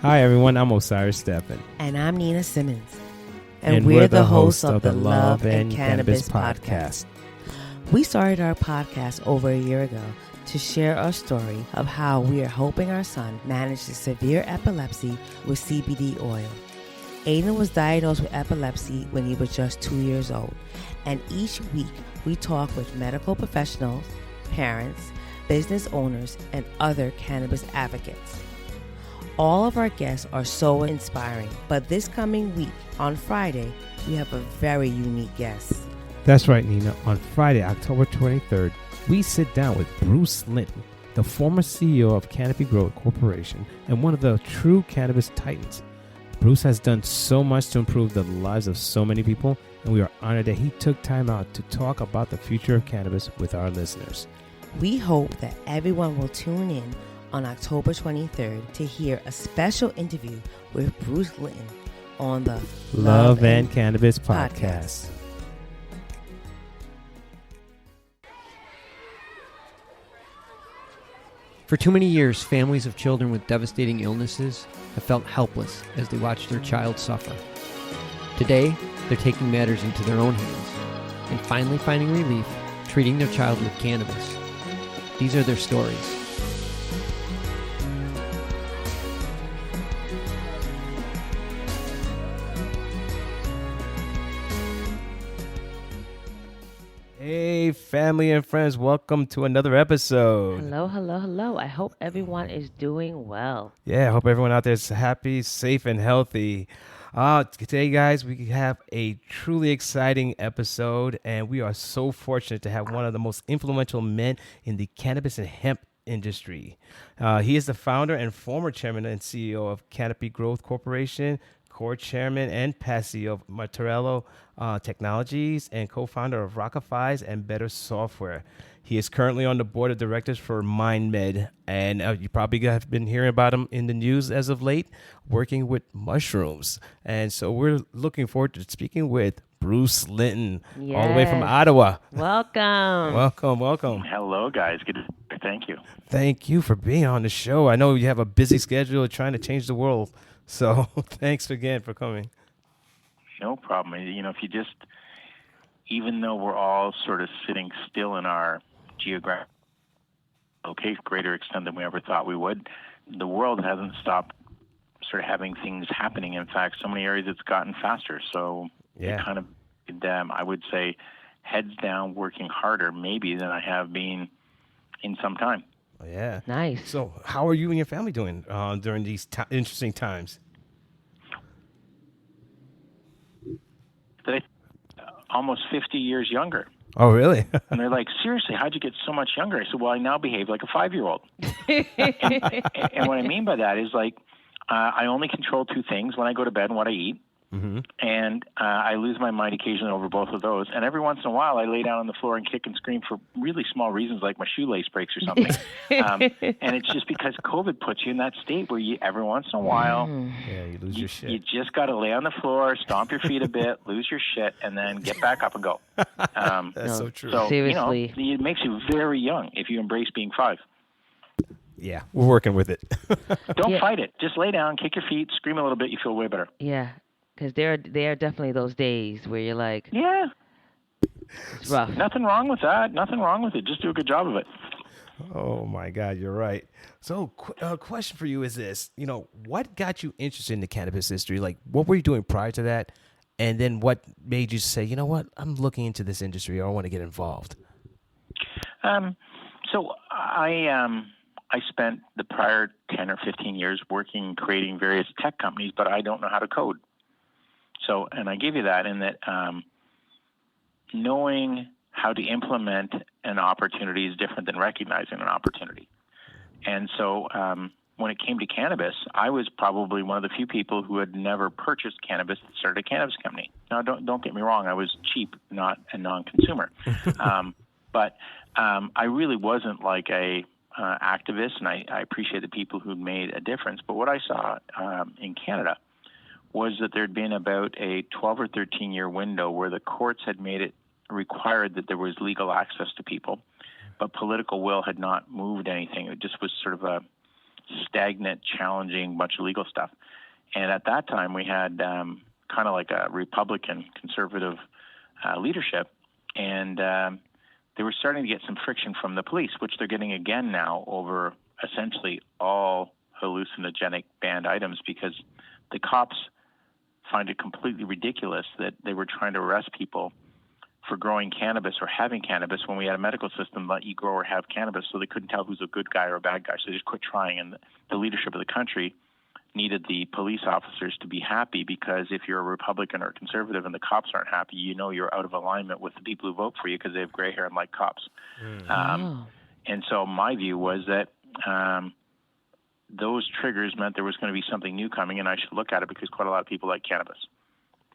Hi, everyone. I'm Osiris. And I'm Nina Simmons. And we're the hosts of the Love and Cannabis podcast. We started our podcast over a year ago to share our story of how we are helping our son manage the severe epilepsy with CBD oil. Aiden was diagnosed with epilepsy when he was just 2 years old. And each week we talk with medical professionals, parents, business owners, and other cannabis advocates. All of our guests are so inspiring, but this coming week, on Friday, we have a very unique guest. That's right, Nina. On Friday, October 23rd, we sit down with Bruce Linton, the former CEO of Canopy Growth Corporation and one of the true cannabis titans. Bruce has done so much to improve the lives of so many people, and we are honored that he took time out to talk about the future of cannabis with our listeners. We hope that everyone will tune in on October 23rd to hear a special interview with Bruce Linton on the Love and Cannabis podcast. For too many years, families of children with devastating illnesses have felt helpless as they watch their child suffer. Today, they're taking matters into their own hands and finally finding relief treating their child with cannabis. These are their stories. Hey, family and friends, welcome to another episode. Hello. I hope everyone is doing well. Yeah, I hope everyone out there is happy, safe, and healthy. Today, guys, we have a truly exciting episode, and we are so fortunate to have one of the most influential men in the cannabis and hemp industry. He is the founder and former chairman and CEO of Canopy Growth Corporation, co-chairman and past CEO of Martorello Technologies, and co-founder of Rockify's and Better Software. He is currently on the board of directors for MindMed, and you probably have been hearing about him in the news as of late, working with mushrooms. And so we're looking forward to speaking with Bruce Linton, all the way from Ottawa. Welcome. Hello, guys. Good. Thank you. Thank you for being on the show. I know you have a busy schedule trying to change the world, so thanks again for coming. No problem. You know, if you just, even though we're all sort of sitting still in our geographic location, greater extent than we ever thought we would, the world hasn't stopped sort of having things happening. In fact, so many areas it's gotten faster. So it kind of, I would say, heads down, working harder maybe than I have been in some time. Yeah. Nice. So how are you and your family doing during these interesting times? Almost 50 years younger. Oh, really? And they're like, seriously, how'd you get so much younger? I said, well, I now behave like a 5-year-old. and what I mean by that is, like, I only control two things: when I go to bed and what I eat. Mm-hmm. And I lose my mind occasionally over both of those. And every once in a while, I lay down on the floor and kick and scream for really small reasons, like my shoelace breaks or something. And it's just because COVID puts you in that state where you, every once in a while, you lose your shit. You just got to lay on the floor, stomp your feet a bit, lose your shit, and then get back up and go. That's so true. So, seriously, you know, it makes you very young if you embrace being 5. Yeah, we're working with it. Don't fight it. Just lay down, kick your feet, scream a little bit. You feel way better. Yeah. Because there are definitely those days where you're like, yeah, it's rough. Nothing wrong with that. Nothing wrong with it. Just do a good job of it. Oh, my God, you're right. So question for you is this, you know, what got you interested in the cannabis industry? Like, what were you doing prior to that? And then what made you say, you know what, I'm looking into this industry, or I want to get involved? So I spent the prior 10 or 15 years creating various tech companies, but I don't know how to code. So, and I give you that in that knowing how to implement an opportunity is different than recognizing an opportunity. And so when it came to cannabis, I was probably one of the few people who had never purchased cannabis that started a cannabis company. Now, don't get me wrong. I was cheap, not a non-consumer. But I really wasn't like a activist, and I appreciate the people who made a difference. But what I saw in Canada was that there'd been about a 12 or 13-year window where the courts had made it required that there was legal access to people, but political will had not moved anything. It just was sort of a stagnant, challenging bunch of legal stuff. And at that time, we had kind of like a Republican conservative leadership, and they were starting to get some friction from the police, which they're getting again now over essentially all hallucinogenic banned items, because the cops find it completely ridiculous that they were trying to arrest people for growing cannabis or having cannabis when we had a medical system let you grow or have cannabis, so they couldn't tell who's a good guy or a bad guy. So they just quit trying, and the leadership of the country needed the police officers to be happy, because if you're a Republican or conservative and the cops aren't happy, you know you're out of alignment with the people who vote for you because they have gray hair and like cops. And so my view was that those triggers meant there was going to be something new coming, and I should look at it because quite a lot of people like cannabis.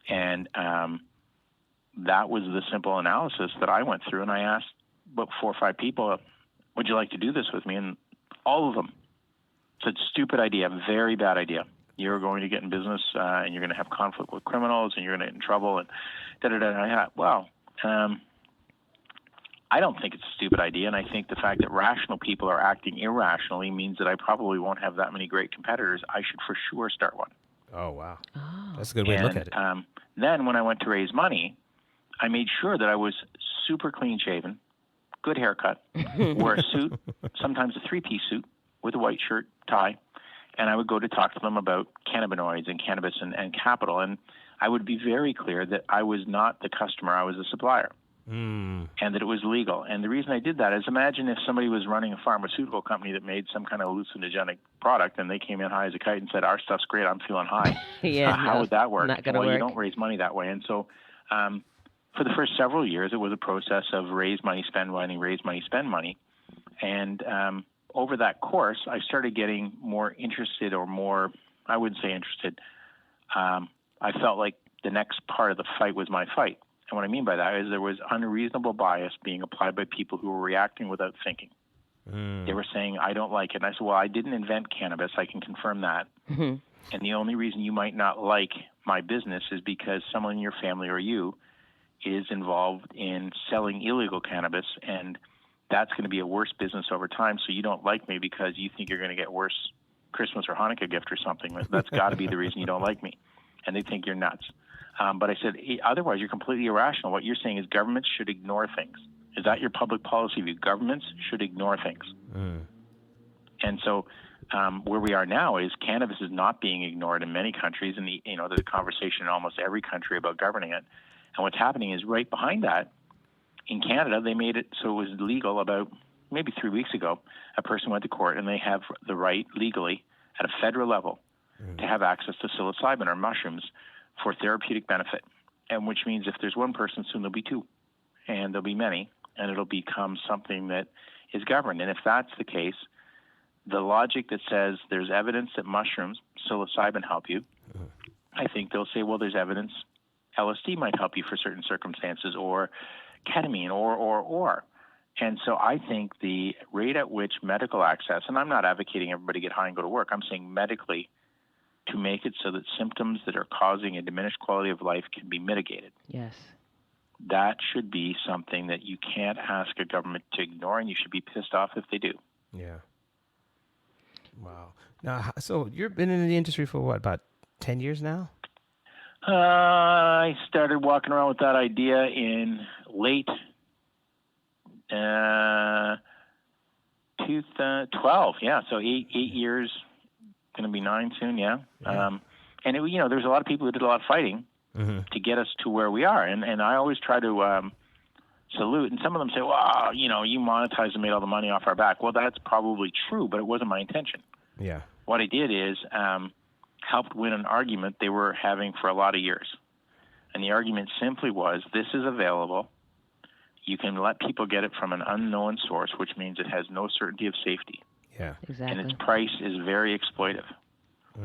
And that was the simple analysis that I went through, and I asked about 4 or 5 people, would you like to do this with me? And all of them said, stupid idea, very bad idea. You're going to get in business and you're going to have conflict with criminals and you're going to get in trouble and da-da-da. And I thought, well, I don't think it's a stupid idea, and I think the fact that rational people are acting irrationally means that I probably won't have that many great competitors. I should for sure start one. Oh, wow. That's a good way to look at it. Then when I went to raise money, I made sure that I was super clean-shaven, good haircut, wore a suit, sometimes a 3-piece suit with a white shirt, tie, and I would go to talk to them about cannabinoids and cannabis and capital, and I would be very clear that I was not the customer, I was the supplier. And that it was legal. And the reason I did that is, imagine if somebody was running a pharmaceutical company that made some kind of hallucinogenic product and they came in high as a kite and said, our stuff's great, I'm feeling high. How would that work? Well, you don't raise money that way. And so for the first several years, it was a process of raise money, spend money, raise money, spend money. And over that course, I started getting more interested, or more, I wouldn't say interested. I felt like the next part of the fight was my fight. And what I mean by that is there was unreasonable bias being applied by people who were reacting without thinking. They were saying, I don't like it. And I said, well, I didn't invent cannabis. I can confirm that. And the only reason you might not like my business is because someone in your family or you is involved in selling illegal cannabis, and that's going to be a worse business over time. So you don't like me because you think you're going to get worse Christmas or Hanukkah gift or something. That's got to be the reason you don't like me. And they think you're nuts. But I said, otherwise, you're completely irrational. What you're saying is governments should ignore things. Is that your public policy view? Governments should ignore things. And so where we are now is cannabis is not being ignored in many countries, and there's a conversation in almost every country about governing it. And what's happening is right behind that, in Canada, they made it so it was legal about maybe 3 weeks ago. A person went to court, and they have the right legally at a federal level to have access to psilocybin or mushrooms for therapeutic benefit, and which means if there's one person, soon there'll be 2, and there'll be many, and it'll become something that is governed. And if that's the case, the logic that says there's evidence that mushrooms, psilocybin, help you, I think they'll say, well, there's evidence LSD might help you for certain circumstances, or ketamine, or. And so I think the rate at which medical access, and I'm not advocating everybody get high and go to work, I'm saying medically, to make it so that symptoms that are causing a diminished quality of life can be mitigated. Yes. That should be something that you can't ask a government to ignore, and you should be pissed off if they do. Yeah. Wow. Now, so you've been in the industry for what, about 10 years now? I started walking around with that idea in late 2012. Yeah, so eight years. Going to be 9 soon, yeah. And there's a lot of people who did a lot of fighting to get us to where we are, and I always try to salute. And some of them say, "Well, you monetized and made all the money off our back." Well, that's probably true, but it wasn't my intention. Yeah. What I did is helped win an argument they were having for a lot of years, and the argument simply was, "This is available. You can let people get it from an unknown source, which means it has no certainty of safety." Yeah, exactly. And its price is very exploitive.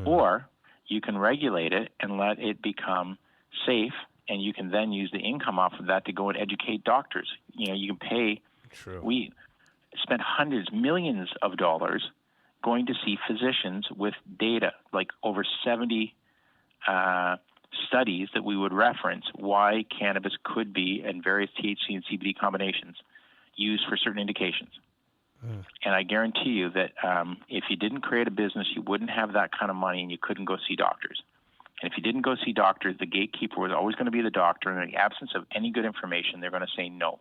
Or you can regulate it and let it become safe, and you can then use the income off of that to go and educate doctors. You can pay. True. We spent hundreds, millions of dollars going to see physicians with data, like over 70 studies that we would reference why cannabis could be, and various THC and CBD combinations, used for certain indications. And I guarantee you that if you didn't create a business, you wouldn't have that kind of money and you couldn't go see doctors. And if you didn't go see doctors, the gatekeeper was always going to be the doctor. And in the absence of any good information, they're going to say no.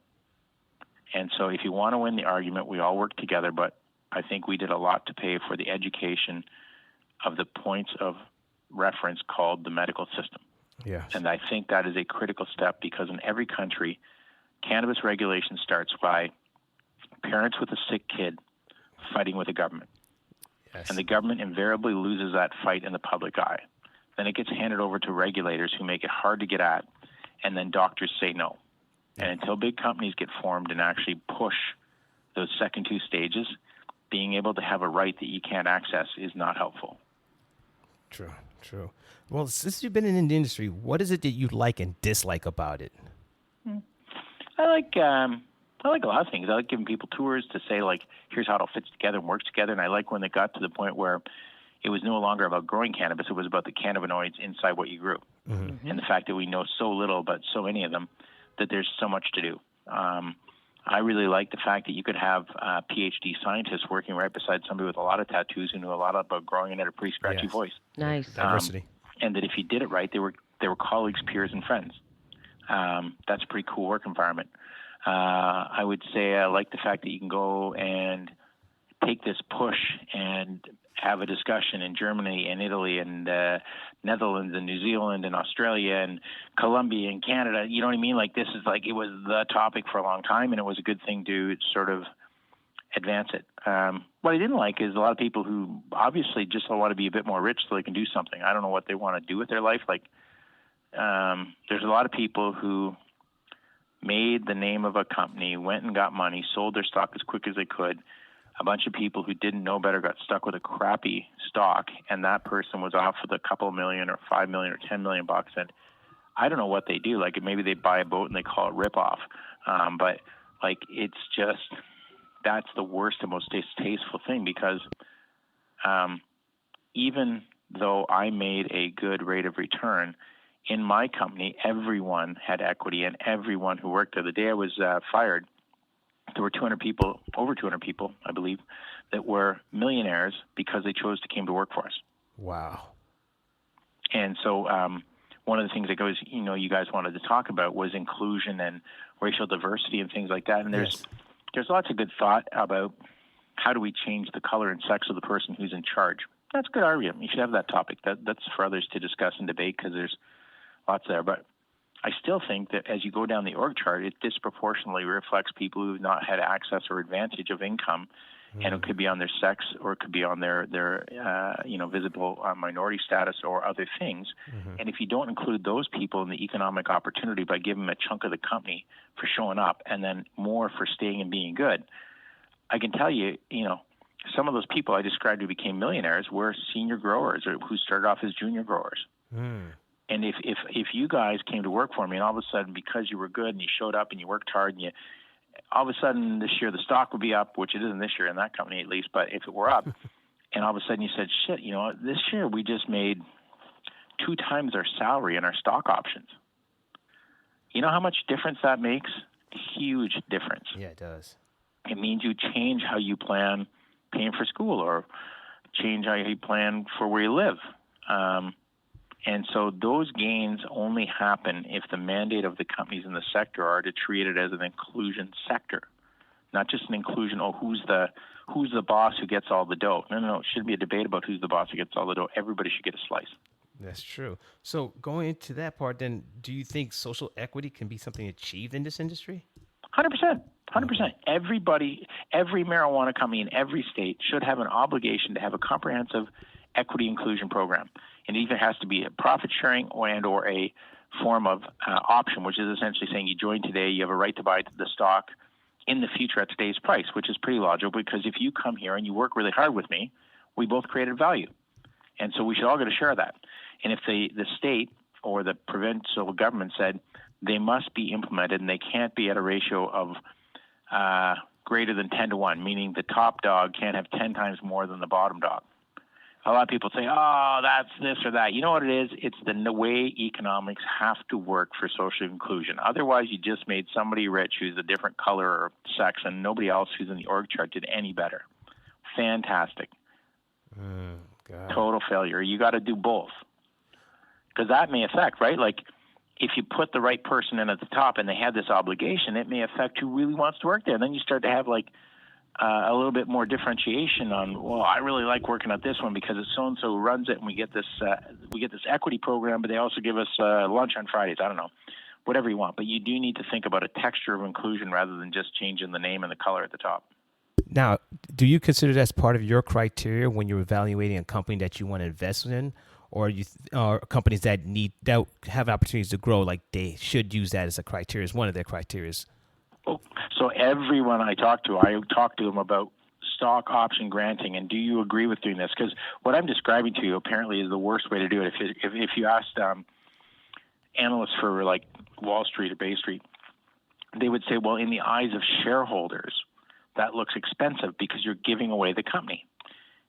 And so if you want to win the argument, we all work together. But I think we did a lot to pay for the education of the points of reference called the medical system. Yes. And I think that is a critical step because in every country, cannabis regulation starts by parents with a sick kid fighting with the government. Yes. And the government invariably loses that fight in the public eye. Then it gets handed over to regulators who make it hard to get at, and then doctors say no. And until big companies get formed and actually push those second two stages, being able to have a right that you can't access is not helpful. True. Well, since you've been in the industry, what is it that you like and dislike about it? I like a lot of things. I like giving people tours to say, like, here's how it all fits together and works together. And I like when they got to the point where it was no longer about growing cannabis. It was about the cannabinoids inside what you grew. Mm-hmm. And the fact that we know so little about so many of them that there's so much to do. I really like the fact that you could have PhD scientists working right beside somebody with a lot of tattoos who knew a lot about growing and had a pretty scratchy voice. Nice. Diversity. And that if you did it right, they were colleagues, peers, and friends. That's a pretty cool work environment. I would say I like the fact that you can go and take this push and have a discussion in Germany and Italy and Netherlands and New Zealand and Australia and Colombia and Canada. You know what I mean? Like, this is like, it was the topic for a long time, and it was a good thing to sort of advance it. What I didn't like is a lot of people who obviously just want to be a bit more rich so they can do something. I don't know what they want to do with their life. Like, there's a lot of people who made the name of a company, went and got money, sold their stock as quick as they could. A bunch of people who didn't know better got stuck with a crappy stock, and that person was off with a couple million or $5 million or $10 million bucks. And I don't know what they do. Like, maybe they buy a boat and they call it ripoff. But like, it's just, that's the worst and most distasteful thing, because even though I made a good rate of return in my company, everyone had equity, and everyone who worked there. The day I was fired, there were 200 people, over 200 people, I believe, that were millionaires because they chose to came to work for us. Wow. And so one of the things that goes, you guys wanted to talk about was inclusion and racial diversity and things like that. And there's lots of good thought about how do we change the color and sex of the person who's in charge. That's a good argument. You should have that topic. That's for others to discuss and debate, because there's lots there. But I still think that as you go down the org chart, it disproportionately reflects people who have not had access or advantage of income, and it could be on their sex, or it could be on their visible minority status or other things. And if you don't include those people in the economic opportunity by giving them a chunk of the company for showing up and then more for staying and being good, I can tell you, some of those people I described who became millionaires were senior growers or who started off as junior growers. And if you guys came to work for me, and all of a sudden, because you were good and you showed up and you worked hard, and all of a sudden this year the stock would be up, which it isn't this year in that company at least, but if it were up, and all of a sudden you said, shit, this year we just made 2 times our salary in our stock options. You know how much difference that makes? Huge difference. Yeah, it does. It means you change how you plan paying for school, or change how you plan for where you live. And so those gains only happen if the mandate of the companies in the sector are to treat it as an inclusion sector, not just an inclusion, who's the boss who gets all the dough. No, it shouldn't be a debate about who's the boss who gets all the dough. Everybody should get a slice. That's true. So going into that part, then, do you think social equity can be something achieved in this industry? 100%. 100%. Everybody, every marijuana company in every state should have an obligation to have a comprehensive equity inclusion program. And it even has to be a profit sharing or a form of option, which is essentially saying you join today, you have a right to buy the stock in the future at today's price, which is pretty logical, because if you come here and you work really hard with me, we both created value. And so we should all get a share of that. And if the state or the provincial government said they must be implemented and they can't be at a ratio of greater than 10 to 1, meaning the top dog can't have 10 times more than the bottom dog, a lot of people say, oh, that's this or that. You know what it is? It's the way economics have to work for social inclusion. Otherwise, you just made somebody rich who's a different color or sex, and nobody else who's in the org chart did any better. Fantastic. Total failure. You got to do both. Because that may affect, right? Like, if you put the right person in at the top and they have this obligation, it may affect who really wants to work there. And then you start to have, like, a little bit more differentiation on, well, I really like working at this one because it's so-and-so who runs it, and we get this equity program, but they also give us lunch on Fridays. I don't know, whatever you want. But you do need to think about a texture of inclusion rather than just changing the name and the color at the top. Now, do you consider that as part of your criteria when you're evaluating a company that you want to invest in, or companies that have opportunities to grow, like they should use that as a criteria, as one of their criteria? So everyone I talk to them about stock option granting, and do you agree with doing this? Because what I'm describing to you apparently is the worst way to do it. If you asked analysts for like Wall Street or Bay Street, they would say, well, in the eyes of shareholders, that looks expensive because you're giving away the company.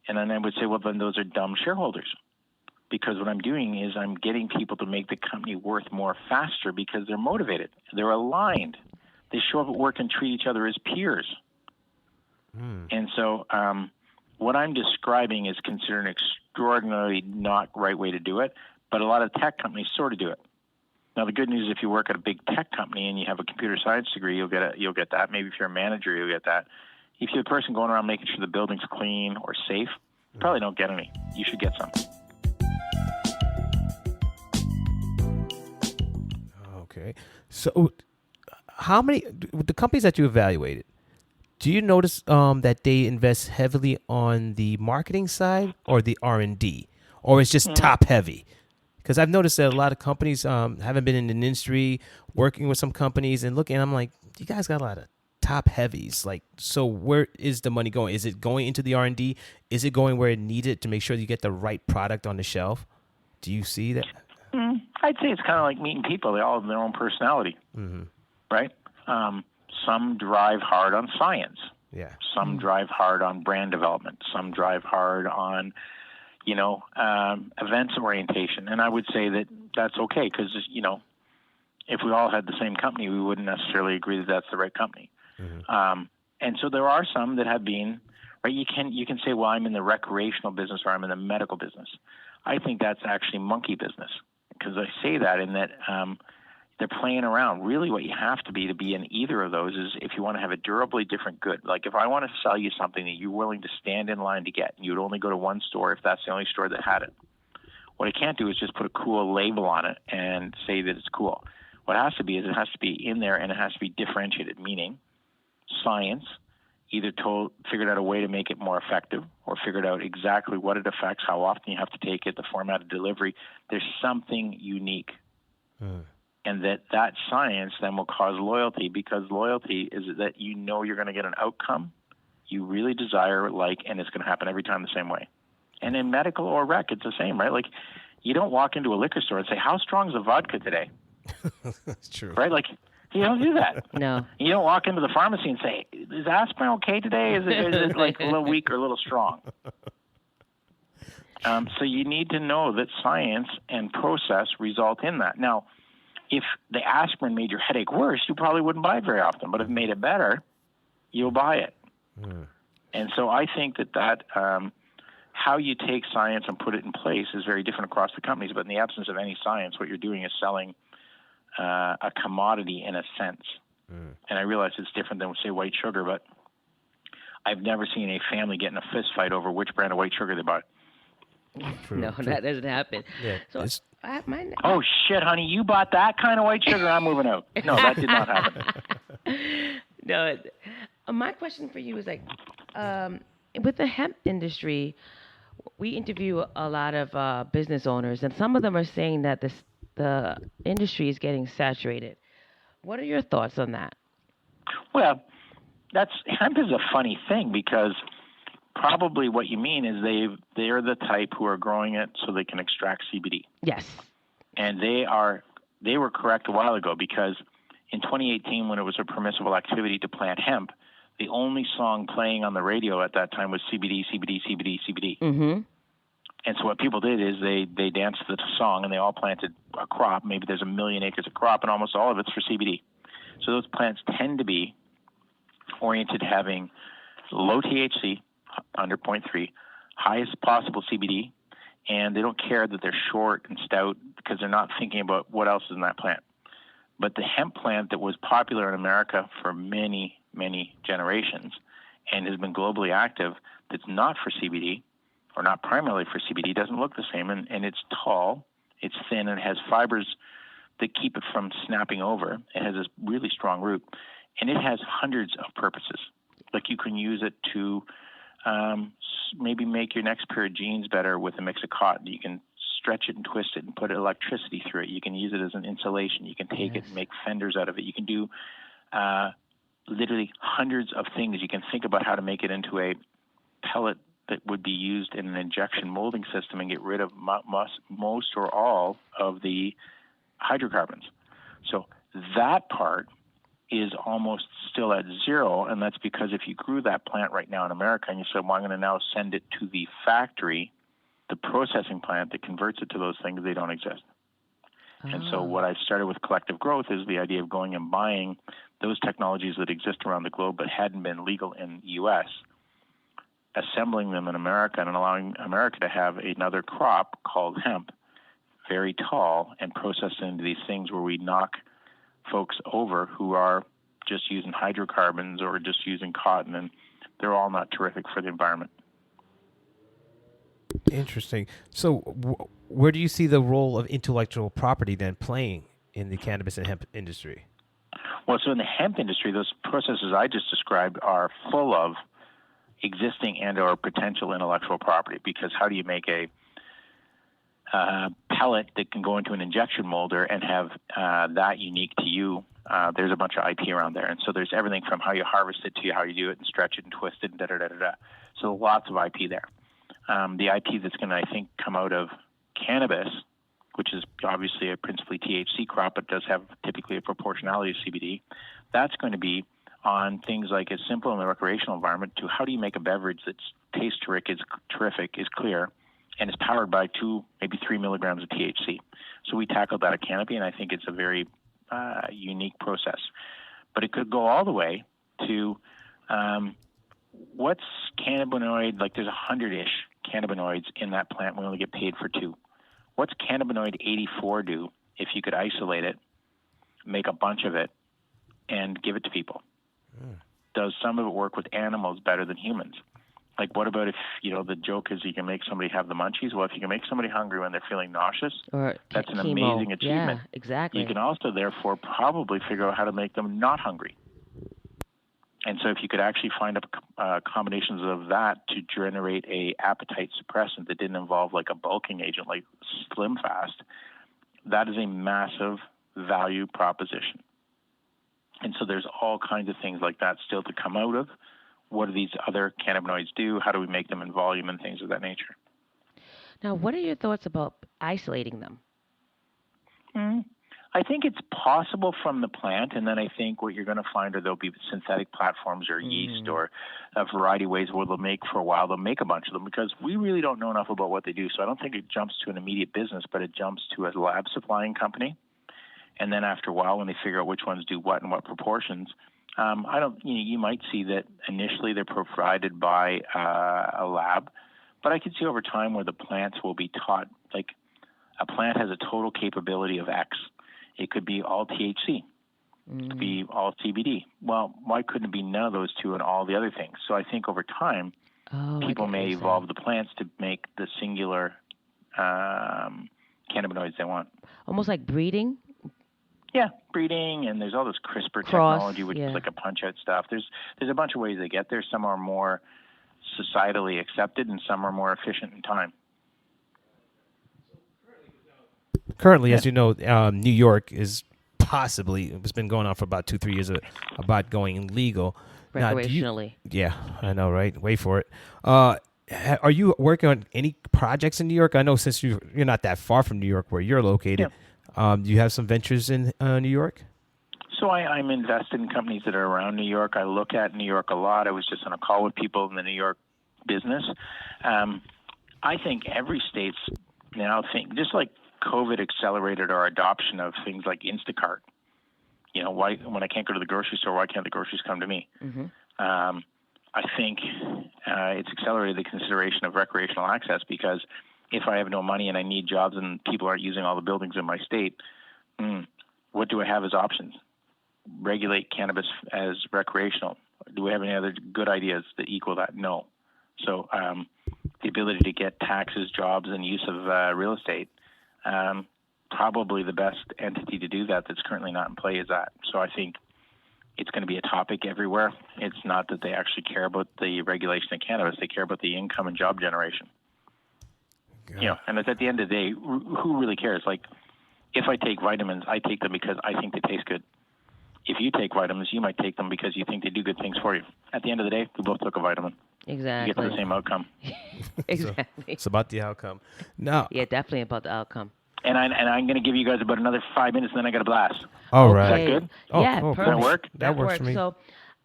And then I would say, well, then those are dumb shareholders. Because what I'm doing is I'm getting people to make the company worth more faster because they're motivated. They're aligned. They show up at work and treat each other as peers. And so what I'm describing is considered an extraordinarily not right way to do it, but a lot of tech companies sort of do it. Now, the good news is if you work at a big tech company and you have a computer science degree, you'll get that. Maybe if you're a manager, you'll get that. If you're the person going around making sure the building's clean or safe, you probably don't get any. You should get some. Okay. So how many, the companies that you evaluated, do you notice that they invest heavily on the marketing side or the R&D, or it's just top heavy? Because I've noticed that a lot of companies haven't been in the industry, working with some companies and looking, I'm like, you guys got a lot of top heavies. Like, so where is the money going? Is it going into the R&D? Is it going where it needed to make sure you get the right product on the shelf? Do you see that? I'd say it's kind of like meeting people. They all have their own personality, right? Some drive hard on science. Yeah. Some drive hard on brand development. Some drive hard on, events orientation. And I would say that that's okay because, if we all had the same company, we wouldn't necessarily agree that that's the right company. And so there are some that have been, right? You can say, well, I'm in the recreational business or I'm in the medical business. I think that's actually monkey business. Because I say that in that they're playing around. Really what you have to be in either of those is if you want to have a durably different good. Like if I want to sell you something that you're willing to stand in line to get, and you'd only go to one store if that's the only store that had it. What I can't do is just put a cool label on it and say that it's cool. What it has to be is it has to be in there and it has to be differentiated, meaning science, either figured out a way to make it more effective or figured out exactly what it affects, how often you have to take it, the format of delivery. There's something unique. And that science then will cause loyalty because loyalty is that you're going to get an outcome you really desire, and it's going to happen every time the same way. And in medical or rec, it's the same, right? Like you don't walk into a liquor store and say, how strong is the vodka today? That's true. Right? Like, you don't do that. No. You don't walk into the pharmacy and say, is aspirin okay today? Is it like a little weak or a little strong? So you need to know that science and process result in that. Now, if the aspirin made your headache worse, you probably wouldn't buy it very often. But if it made it better, you'll buy it. And so I think that how you take science and put it in place is very different across the companies. But in the absence of any science, what you're doing is selling a commodity in a sense. And I realize it's different than, say, white sugar, but I've never seen a family get in a fist fight over which brand of white sugar they bought. No, that doesn't happen. Yeah. So oh, shit, honey, you bought that kind of white sugar? I'm moving out. No, that did not happen. No, my question for you is with the hemp industry, we interview a lot of business owners, and some of them are saying that the industry is getting saturated. What are your thoughts on that? Well, hemp is a funny thing because probably what you mean is they're the type who are growing it so they can extract CBD. Yes. And they were correct a while ago because in 2018, when it was a permissible activity to plant hemp, the only song playing on the radio at that time was CBD, CBD, CBD, CBD. And so what people did is they danced the song and they all planted a crop. Maybe there's 1 million acres of crop, and almost all of it's for CBD. So those plants tend to be oriented to having low THC, under 0.3, highest possible CBD, and they don't care that they're short and stout because they're not thinking about what else is in that plant. But the hemp plant that was popular in America for many, many generations and has been globally active, that's not for CBD, or not primarily for CBD, doesn't look the same, and it's tall, it's thin, and it has fibers that keep it from snapping over. It has this really strong root, and it has hundreds of purposes. Like you can use it to maybe make your next pair of jeans better with a mix of cotton. You can stretch it and twist it and put electricity through it. You can use it as an insulation. You can take it and make fenders out of it. You can do literally hundreds of things. You can think about how to make it into a pellet that would be used in an injection molding system and get rid of most or all of the hydrocarbons. So that part is almost still at zero, and that's because if you grew that plant right now in America and you said, well, I'm going to now send it to the factory, the processing plant that converts it to those things, they don't exist. Oh. And so what I started with Collective Growth is the idea of going and buying those technologies that exist around the globe but hadn't been legal in the U.S., assembling them in America and allowing America to have another crop called hemp, very tall, and processed into these things where we knock folks over who are just using hydrocarbons or just using cotton, and they're all not terrific for the environment. Interesting. So where do you see the role of intellectual property then playing in the cannabis and hemp industry? Well, so in the hemp industry, those processes I just described are full of existing and or potential intellectual property, because how do you make a pellet that can go into an injection molder and have that unique to you? There's a bunch of IP around there. And so there's everything from how you harvest it to how you do it and stretch it and twist it and da-da-da-da-da. So lots of IP there. The IP that's going to, I think, come out of cannabis, which is obviously a principally THC crop, but does have typically a proportionality of CBD, that's going to be on things like as simple in the recreational environment to how do you make a beverage that tastes terrific, is clear, and is powered by 2, maybe 3 milligrams of THC. So we tackled that at Canopy, and I think it's a very unique process. But it could go all the way to what's cannabinoid, like there's 100-ish cannabinoids in that plant. We only get paid for 2. What's cannabinoid 84 do if you could isolate it, make a bunch of it, and give it to people? Does some of it work with animals better than humans? Like, what about if, the joke is you can make somebody have the munchies? Well, if you can make somebody hungry when they're feeling nauseous, that's an amazing achievement. Yeah, exactly. You can also, therefore, probably figure out how to make them not hungry. And so if you could actually find combinations of that to generate a appetite suppressant that didn't involve like a bulking agent like Slim Fast, that is a massive value proposition. And so there's all kinds of things like that still to come out of. What do these other cannabinoids do? How do we make them in volume and things of that nature? Now, what are your thoughts about isolating them? I think it's possible from the plant, and then I think what you're going to find are there'll be synthetic platforms or yeast or a variety of ways where they'll make for a while. They'll make a bunch of them because we really don't know enough about what they do. So I don't think it jumps to an immediate business, but it jumps to a lab supplying company. And then after a while, when they figure out which ones do what and what proportions, you might see that initially they're provided by a lab, but I could see over time where the plants will be taught, like a plant has a total capability of X. It could be all THC. It could be all CBD. Well, why couldn't it be none of those two and all the other things? So I think over time, people may evolve the plants to make the singular cannabinoids they want. Almost like breeding? Yeah, breeding, and there's all this CRISPR technology, which is like a punch-out stuff. There's a bunch of ways they get there. Some are more societally accepted, and some are more efficient in time. Currently, as you know, New York is possibly, it's been going on for about 2-3 years about going legal. Recreationally. Yeah, I know, right? Wait for it. Are you working on any projects in New York? I know since you're not that far from New York where you're located. Yeah. Do you have some ventures in New York? So I'm invested in companies that are around New York. I look at New York a lot. I was just on a call with people in the New York business. I think every state's now just like COVID accelerated our adoption of things like Instacart. You know, why when I can't go to the grocery store, why can't the groceries come to me? Mm-hmm. I think it's accelerated the consideration of recreational access, because if I have no money and I need jobs and people aren't using all the buildings in my state, what do I have as options? Regulate cannabis as recreational. Do we have any other good ideas that equal that? No. So the ability to get taxes, jobs, and use of real estate, probably the best entity to do that that's currently not in play is that. So I think it's going to be a topic everywhere. It's not that they actually care about the regulation of cannabis. They care about the income and job generation. God. You know, and it's at the end of the day, who really cares? Like, if I take vitamins, I take them because I think they taste good. If you take vitamins, you might take them because you think they do good things for you. At the end of the day, we both took a vitamin. Exactly. You get to the same outcome. Exactly. It's about the outcome. No. Yeah, definitely about the outcome. And I'm going to give you guys about another 5 minutes, and then I got a blast. All Is right. that good? Oh, yeah, cool. perfect. That work? That works for me. So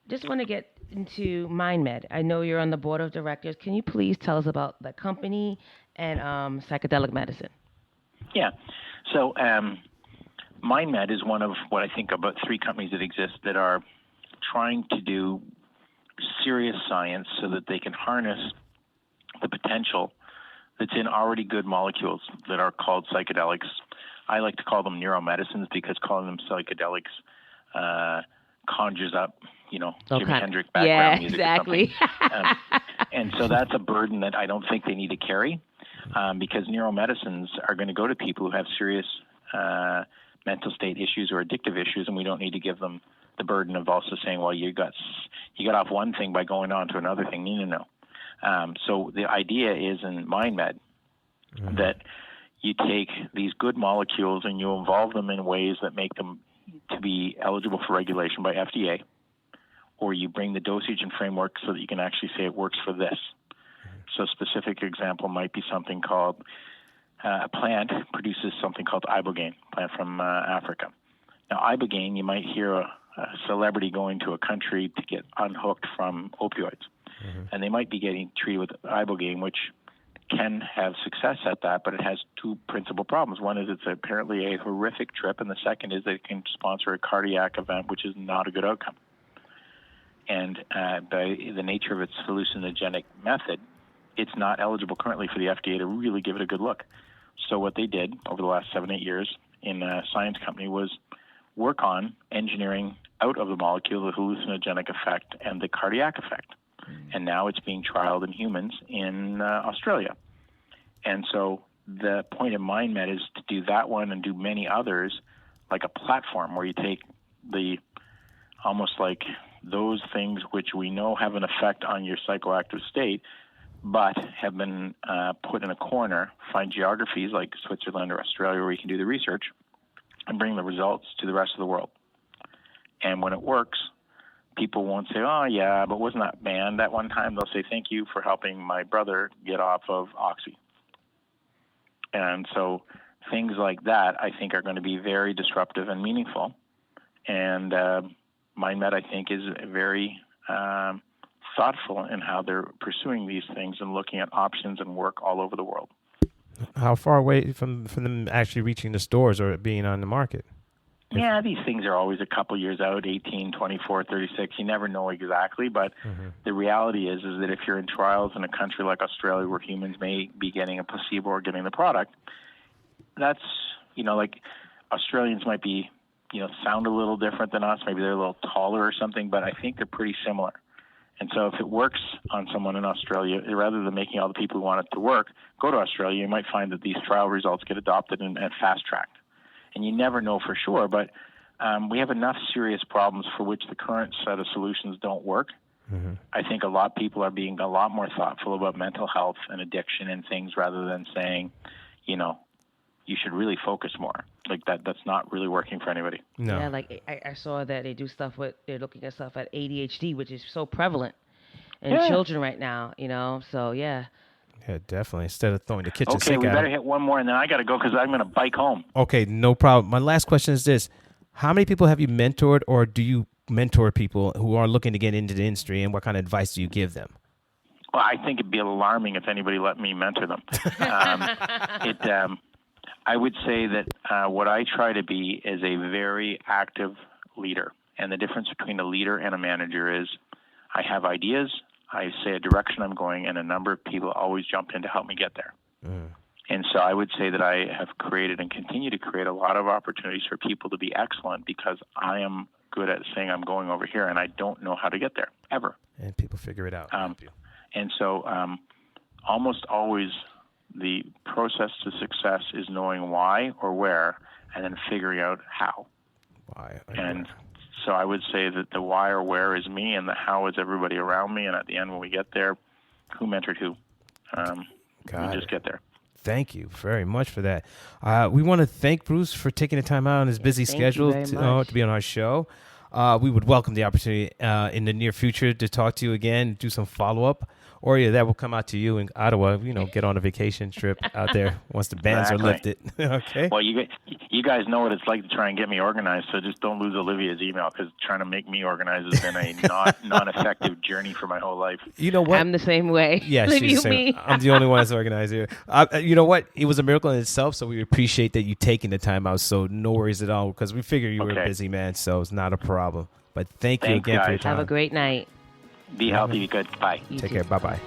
just want to get into MindMed. I know you're on the board of directors. Can you please tell us about the company and psychedelic medicine? Yeah. So MindMed is one of what I think about 3 companies that exist that are trying to do serious science so that they can harness the potential that's in already good molecules that are called psychedelics. I like to call them neuromedicines because calling them psychedelics conjures up, Jimi Hendrix background music. Yeah, exactly. And so that's a burden that I don't think they need to carry, because neuromedicines are going to go to people who have serious mental state issues or addictive issues, and we don't need to give them the burden of also saying, well, you got off one thing by going on to another thing. No. So the idea is in MindMed that you take these good molecules and you involve them in ways that make them to be eligible for regulation by FDA, or you bring the dosage and framework so that you can actually say it works for this. So a specific example might be something called a plant produces something called ibogaine, plant from Africa. Now, ibogaine, you might hear a celebrity going to a country to get unhooked from opioids. And they might be getting treated with ibogaine, which can have success at that, but it has 2 principal problems. One is it's apparently a horrific trip, and the second is that it can sponsor a cardiac event, which is not a good outcome. And by the nature of its hallucinogenic method, it's not eligible currently for the FDA to really give it a good look. So what they did over the last 7-8 years in a science company was work on engineering out of the molecule the hallucinogenic effect and the cardiac effect. And now it's being trialed in humans in Australia. And so the point of MindMed is to do that one and do many others like a platform where you take the almost like those things which we know have an effect on your psychoactive state, but have been put in a corner, find geographies like Switzerland or Australia where you can do the research and bring the results to the rest of the world. And when it works, people won't say, oh, yeah, but wasn't that banned at one time? They'll say, thank you for helping my brother get off of Oxy. And so things like that, I think, are going to be very disruptive and meaningful. And MindMed, I think, is very thoughtful in how they're pursuing these things and looking at options and work all over the world. How far away from them actually reaching the stores or being on the market? Yeah, these things are always a couple years out, 18, 24, 36. You never know exactly, but the reality is that if you're in trials in a country like Australia where humans may be getting a placebo or getting the product, that's, like Australians might be, sound a little different than us. Maybe they're a little taller or something, but I think they're pretty similar. And so if it works on someone in Australia, rather than making all the people who want it to work go to Australia, you might find that these trial results get adopted and fast-tracked. And you never know for sure, but we have enough serious problems for which the current set of solutions don't work. I think a lot of people are being a lot more thoughtful about mental health and addiction and things rather than saying, you should really focus more. Like that's not really working for anybody. No. Yeah, like I saw that they're looking at stuff at ADHD, which is so prevalent in children right now, so yeah. Yeah, definitely. Instead of throwing the kitchen Okay, sink we at better them. hit one more, and then I got to go because I'm going to bike home. Okay, no problem. My last question is this. How many people have you mentored, or do you mentor people who are looking to get into the industry, and what kind of advice do you give them? Well, I think it'd be alarming if anybody let me mentor them. I would say that what I try to be is a very active leader. And the difference between a leader and a manager is I have ideas, I say a direction I'm going, and a number of people always jump in to help me get there. And so I would say that I have created and continue to create a lot of opportunities for people to be excellent because I am good at saying I'm going over here and I don't know how to get there, ever. And people figure it out. And so almost always the process to success is knowing why or where and then figuring out how. Why? And so I would say that the why or where is me and the how is everybody around me. And at the end, when we get there, who mentored who? We just get there. Thank you very much for that. We want to thank Bruce for taking the time out on his busy schedule to be on our show. We would welcome the opportunity in the near future to talk to you again, do some follow-up, or that will come out to you in Ottawa, get on a vacation trip out there once the bans are lifted. Okay. Well, you guys know what it's like to try and get me organized, so just don't lose Olivia's email because trying to make me organized has been a non-effective journey for my whole life. You know what? I'm the same way. Yeah, she's the same. I'm the only one that's organized here. You know what? It was a miracle in itself, so we appreciate that you taking the time out, so no worries at all because we figure you were a busy man, so it's not a problem. But thank you again for your time. Have a great night. Be healthy, be good. Bye. Take care. Bye-bye.